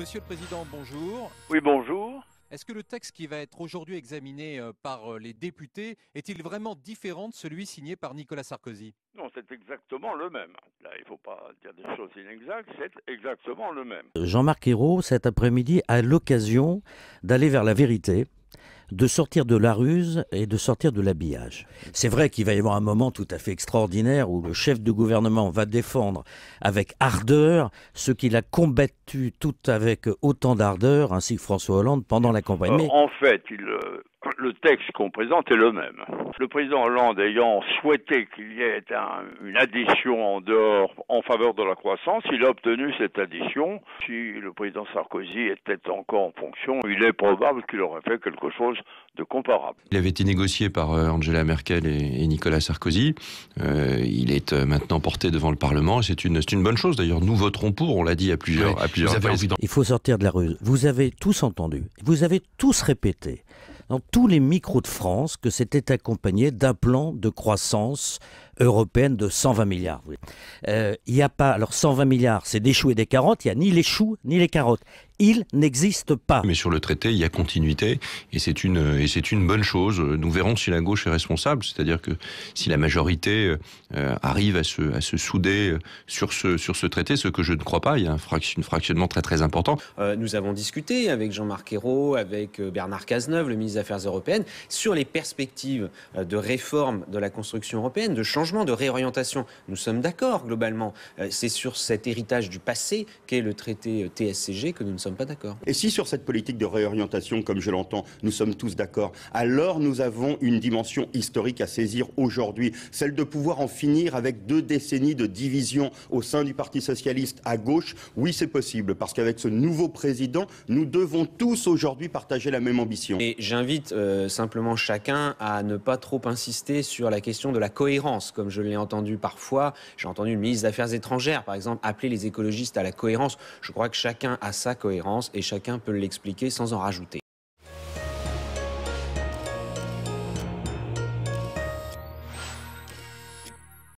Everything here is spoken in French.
Monsieur le Président, bonjour. Oui, bonjour. Est-ce que le texte qui va être aujourd'hui examiné par les députés est-il vraiment différent de celui signé par Nicolas Sarkozy? Non, c'est exactement le même. Là, il ne faut pas dire des choses inexactes, c'est exactement le même. Jean-Marc Ayrault, cet après-midi, a l'occasion d'aller vers la vérité, de sortir de la ruse et de sortir de l'habillage. C'est vrai qu'il va y avoir un moment tout à fait extraordinaire où le chef de gouvernement va défendre avec ardeur ce qu'il a combattu tout avec autant d'ardeur, ainsi que François Hollande pendant la campagne. Mais En fait, le texte qu'on présente est le même. Le président Hollande ayant souhaité qu'il y ait une addition en dehors en faveur de la croissance, il a obtenu cette addition. Si le président Sarkozy était encore en fonction, il est probable qu'il aurait fait quelque chose de comparable. Il avait été négocié par Angela Merkel et Nicolas Sarkozy. Il est maintenant porté devant le Parlement. C'est une bonne chose. D'ailleurs, nous voterons pour. On l'a dit à plusieurs reprises. il faut sortir de la ruse. Vous avez tous entendu, vous avez tous répété dans tous les micros de France que c'était accompagné d'un plan de croissance européenne de 120 milliards. Il n'y a pas... Alors 120 milliards, c'est des choux et des carottes. Il n'y a ni les choux ni les carottes. Il n'existe pas. Mais sur le traité, il y a continuité et c'est une bonne chose. Nous verrons si la gauche est responsable, c'est-à-dire que si la majorité arrive à se souder sur ce traité, ce que je ne crois pas, il y a un fractionnement très très important. Nous avons discuté avec Jean-Marc Ayrault, avec Bernard Cazeneuve, le ministre des Affaires européennes, sur les perspectives de réforme de la construction européenne, de changement, de réorientation. Nous sommes d'accord globalement. C'est sur cet héritage du passé qu'est le traité TSCG que nous ne sommes pas d'accord. Et si sur cette politique de réorientation, comme je l'entends, nous sommes tous d'accord, alors nous avons une dimension historique à saisir aujourd'hui, celle de pouvoir en finir avec 2 décennies de division au sein du Parti socialiste à gauche. Oui, c'est possible, parce qu'avec ce nouveau président, nous devons tous aujourd'hui partager la même ambition. Et j'invite simplement chacun à ne pas trop insister sur la question de la cohérence, comme je l'ai entendu parfois. J'ai entendu le ministre des Affaires étrangères, par exemple, appeler les écologistes à la cohérence. Je crois que chacun a sa cohérence et chacun peut l'expliquer sans en rajouter.